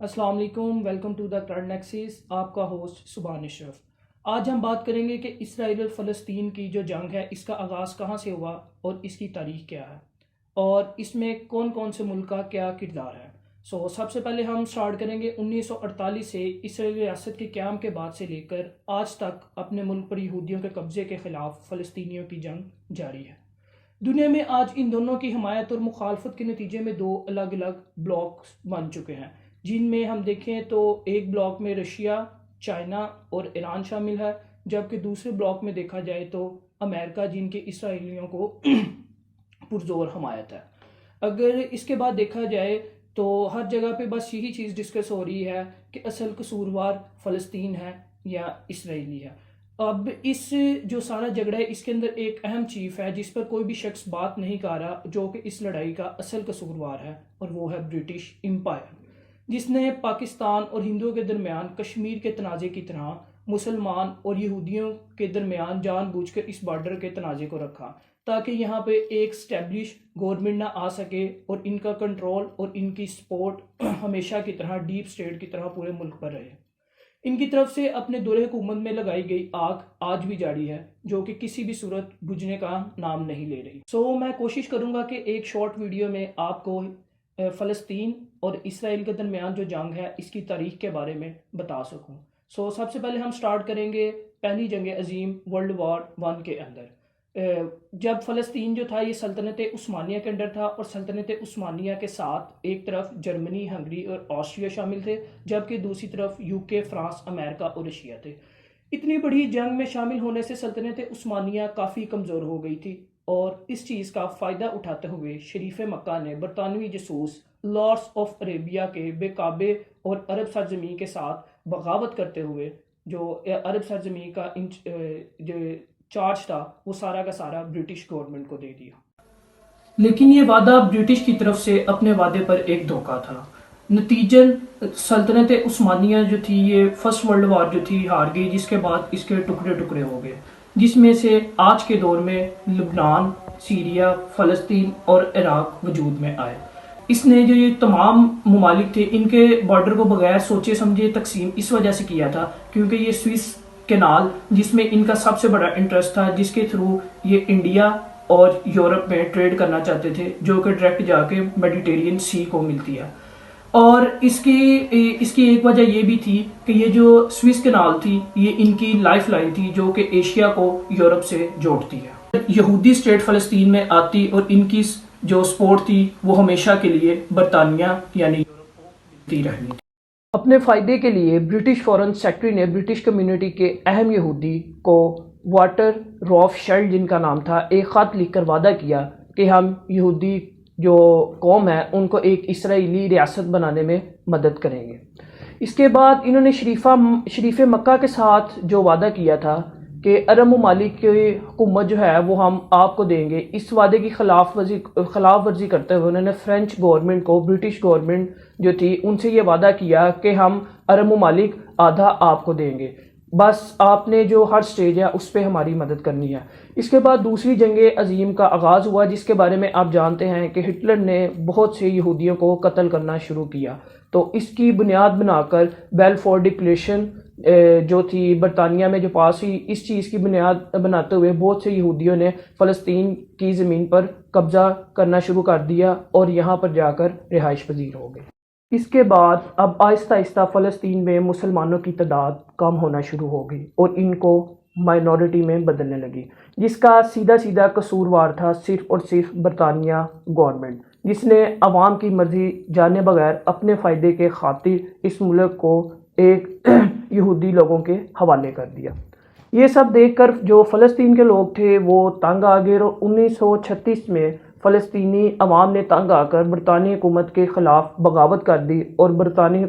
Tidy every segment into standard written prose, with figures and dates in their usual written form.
السلام علیکم، welcome to the current nexus, آپ کا ہوسٹ سبحان اشرف۔ آج ہم بات کریں گے کہ اسرائیل اور فلسطین کی جو جنگ ہے اس کا آغاز کہاں سے ہوا اور اس کی تاریخ کیا ہے اور اس میں کون کون سے ملک کا کیا کردار ہے۔ سب سے پہلے ہم سٹارٹ کریں گے 1948 سے اسرائیلی ریاست کے قیام کے بعد سے لے کر آج تک اپنے ملک پر یہودیوں کے قبضے کے خلاف فلسطینیوں کی جنگ جاری ہے۔ دنیا میں آج ان دونوں کی حمایت اور مخالفت کے نتیجے میں دو الگ الگ بلاکس بن چکے ہیں، جن میں ہم دیکھیں تو ایک بلاک میں رشیا، چائنا اور ایران شامل ہے، جبکہ دوسرے بلاک میں دیکھا جائے تو امریکہ، جن کے اسرائیلیوں کو پرزور حمایت ہے۔ اگر اس کے بعد دیکھا جائے تو ہر جگہ پہ بس یہی چیز ڈسکس ہو رہی ہے کہ اصل قصوروار فلسطین ہے یا اسرائیلی ہے۔ اب اس جو سارا جھگڑا ہے اس کے اندر ایک اہم چیف ہے جس پر کوئی بھی شخص بات نہیں کر رہا، جو کہ اس لڑائی کا اصل قصوروار ہے، اور وہ ہے برٹش امپائر، جس نے پاکستان اور ہندوؤں کے درمیان کشمیر کے تنازع کی طرح مسلمان اور یہودیوں کے درمیان جان بوجھ کر اس بارڈر کے تنازع کو رکھا تاکہ یہاں پہ ایک اسٹیبلش گورنمنٹ نہ آ سکے اور ان کا کنٹرول اور ان کی سپورٹ ہمیشہ کی طرح ڈیپ سٹیٹ کی طرح پورے ملک پر رہے۔ ان کی طرف سے اپنے دور حکومت میں لگائی گئی آگ آج بھی جاری ہے، جو کہ کسی بھی صورت بجھنے کا نام نہیں لے رہی۔ میں کوشش کروں گا کہ ایک شارٹ ویڈیو میں آپ کو فلسطین اور اسرائیل کے درمیان جو جنگ ہے اس کی تاریخ کے بارے میں بتا سکوں۔ سب سے پہلے ہم سٹارٹ کریں گے پہلی جنگ عظیم ورلڈ وار 1 کے اندر، جب فلسطین جو تھا یہ سلطنت عثمانیہ کے اندر تھا، اور سلطنت عثمانیہ کے ساتھ ایک طرف جرمنی، ہنگری اور آسٹریا شامل تھے، جبکہ دوسری طرف یوکے، فرانس، امریکہ اور رشیا تھے۔ اتنی بڑی جنگ میں شامل ہونے سے سلطنت عثمانیہ کافی کمزور ہو گئی تھی، اور اس چیز کا فائدہ اٹھاتے ہوئے شریف مکہ نے برطانوی جاسوس لارس آف عربیہ کے بے کعبے اور عرب سرزمین کے ساتھ بغاوت کرتے ہوئے جو عرب سرزمین کا جو چارج تھا وہ سارا کا سارا برٹش گورنمنٹ کو دے دیا۔ لیکن یہ وعدہ برٹش کی طرف سے اپنے وعدے پر ایک دھوکہ تھا۔ نتیجن سلطنت عثمانیہ جو تھی یہ فرسٹ ورلڈ وار جو تھی ہار گئی، جس کے بعد اس کے ٹکڑے ٹکڑے ہو گئے، جس میں سے آج کے دور میں لبنان، سیریا، فلسطین اور عراق وجود میں آئے۔ اس نے جو یہ تمام ممالک تھے ان کے بارڈر کو بغیر سوچے سمجھے تقسیم اس وجہ سے کیا تھا کیونکہ یہ سوئس کینال، جس میں ان کا سب سے بڑا انٹرسٹ تھا، جس کے تھرو یہ انڈیا اور یورپ میں ٹریڈ کرنا چاہتے تھے، جو کہ ڈائریکٹ جا کے میڈیٹیرین سی کو ملتی ہے۔ اور اس کی ایک وجہ یہ بھی تھی کہ یہ جو سوئس کینال تھی یہ ان کی لائف لائن تھی، جو کہ ایشیا کو یورپ سے جوڑتی ہے۔ یہودی اسٹیٹ فلسطین میں آتی اور ان کی جو سپورٹ تھی وہ ہمیشہ کے لیے برطانیہ یعنی یورپ کو ملتی رہنی تھی۔ اپنے فائدے کے لیے برٹش فارن سیکرٹری نے برٹش کمیونٹی کے اہم یہودی کو واٹر روف شیلڈ، جن کا نام تھا، ایک خط لکھ کر وعدہ کیا کہ ہم یہودی جو قوم ہے ان کو ایک اسرائیلی ریاست بنانے میں مدد کریں گے۔ اس کے بعد انہوں نے شریف مکہ کے ساتھ جو وعدہ کیا تھا کہ عرب ممالک کی حکومت جو ہے وہ ہم آپ کو دیں گے، اس وعدے کی خلاف ورزی کرتے ہوئے انہوں نے فرینچ گورنمنٹ کو، برٹش گورنمنٹ جو تھی ان سے یہ وعدہ کیا کہ ہم عرب ممالک آدھا آپ کو دیں گے، بس آپ نے جو ہر سٹیج ہے اس پہ ہماری مدد کرنی ہے۔ اس کے بعد دوسری جنگ عظیم کا آغاز ہوا، جس کے بارے میں آپ جانتے ہیں کہ ہٹلر نے بہت سے یہودیوں کو قتل کرنا شروع کیا، تو اس کی بنیاد بنا کر بیلفور ڈکلیریشن جو تھی برطانیہ میں جو پاس ہوئی، اس چیز کی بنیاد بناتے ہوئے بہت سے یہودیوں نے فلسطین کی زمین پر قبضہ کرنا شروع کر دیا اور یہاں پر جا کر رہائش پذیر ہو گئے۔ اس کے بعد اب آہستہ آہستہ فلسطین میں مسلمانوں کی تعداد کم ہونا شروع ہو گئی اور ان کو مائنورٹی میں بدلنے لگی، جس کا سیدھا قصوروار تھا صرف اور صرف برطانیہ گورنمنٹ، جس نے عوام کی مرضی جانے بغیر اپنے فائدے کے خاطر اس ملک کو ایک یہودی لوگوں کے حوالے کر دیا۔ یہ سب دیکھ کر جو فلسطین کے لوگ تھے وہ تنگ آ گئے، اور 1936 میں فلسطینی عوام نے تنگ آ کر برطانوی حکومت کے خلاف بغاوت کر دی، اور برطانوی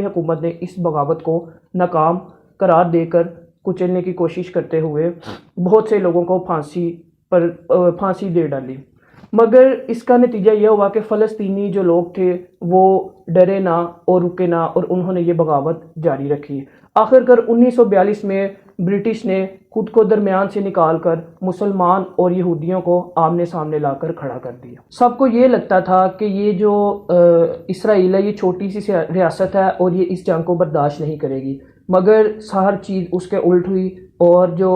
حکومت نے اس بغاوت کو ناکام قرار دے کر کچلنے کی کوشش کرتے ہوئے بہت سے لوگوں کو پھانسی دے ڈالی، مگر اس کا نتیجہ یہ ہوا کہ فلسطینی جو لوگ تھے وہ ڈرے نہ اور رکے نہ، اور انہوں نے یہ بغاوت جاری رکھی۔ آخر کار 1942 میں برٹش نے خود کو درمیان سے نکال کر مسلمان اور یہودیوں کو آمنے سامنے لا کر کھڑا کر دیا۔ سب کو یہ لگتا تھا کہ یہ جو اسرائیل ہے یہ چھوٹی سی ریاست ہے اور یہ اس جنگ کو برداشت نہیں کرے گی، مگر ہر چیز اس کے الٹ ہوئی، اور جو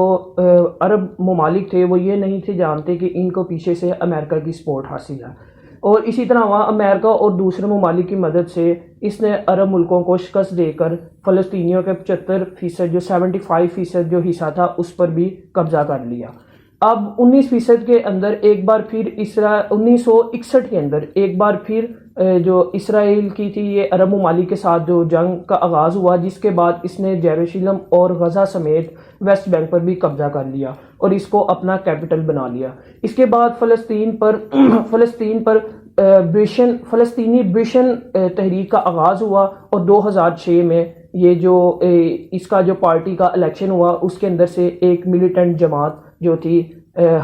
عرب ممالک تھے وہ یہ نہیں تھے جانتے کہ ان کو پیچھے سے امریکہ کی سپورٹ حاصل ہے، اور اسی طرح وہاں امریکہ اور دوسرے ممالک کی مدد سے اس نے عرب ملکوں کو شکست دے کر فلسطینیوں کے 75% جو 75% جو حصہ تھا اس پر بھی قبضہ کر لیا۔ اب 19% کے اندر ایک بار پھر 1961 کے اندر ایک بار پھر جو اسرائیل کی تھی یہ عرب ممالک کے ساتھ جو جنگ کا آغاز ہوا، جس کے بعد اس نے یروشلم اور غزہ سمیت ویسٹ بینک پر بھی قبضہ کر لیا اور اس کو اپنا کیپٹل بنا لیا۔ اس کے بعد فلسطین پر فلسطینی بریشن تحریک کا آغاز ہوا، اور 2006 میں یہ جو اس کا جو پارٹی کا الیکشن ہوا اس کے اندر سے ایک ملیٹنٹ جماعت جو تھی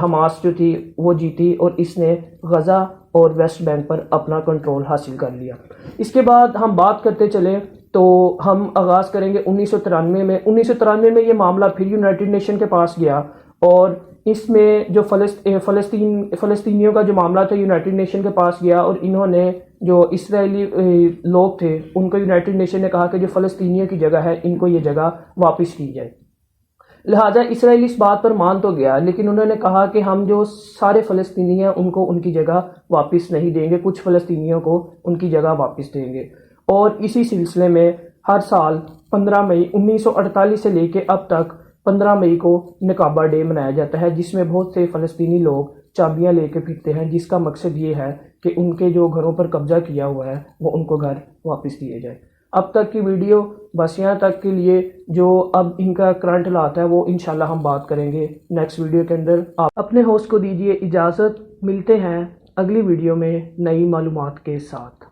حماس جو تھی وہ جیتی، اور اس نے غزہ اور ویسٹ بینک پر اپنا کنٹرول حاصل کر لیا۔ اس کے بعد ہم بات کرتے چلیں تو ہم آغاز کریں گے 1993 میں۔ 1993 میں یہ معاملہ پھر یونائٹڈ نیشن کے پاس گیا، اور اس میں جو فلسطینیوں کا جو معاملہ تھا یونائٹڈ نیشن کے پاس گیا، اور انہوں نے جو اسرائیلی لوگ تھے ان کو یونائٹڈ نیشن نے کہا کہ جو فلسطینیوں کی جگہ ہے ان کو یہ جگہ واپس کی جائے۔ لہٰذا اسرائیل اس بات پر مان تو گیا، لیکن انہوں نے کہا کہ ہم جو سارے فلسطینی ہیں ان کو ان کی جگہ واپس نہیں دیں گے، کچھ فلسطینیوں کو ان کی جگہ واپس دیں گے۔ اور اسی سلسلے میں ہر سال 15 مئی 1948 سے لے کے اب تک 15 مئی کو نکابہ ڈے منایا جاتا ہے، جس میں بہت سے فلسطینی لوگ چابیاں لے کے پھرتے ہیں، جس کا مقصد یہ ہے کہ ان کے جو گھروں پر قبضہ کیا ہوا ہے وہ ان کو گھر واپس دیے جائے۔ اب تک کی ویڈیو بس یہاں تک کے لیے، جو اب ان کا کرنٹ حالات ہے وہ انشاءاللہ ہم بات کریں گے نیکسٹ ویڈیو کے اندر۔ آپ اپنے ہوسٹ کو دیجیے اجازت، ملتے ہیں اگلی ویڈیو میں نئی معلومات کے ساتھ۔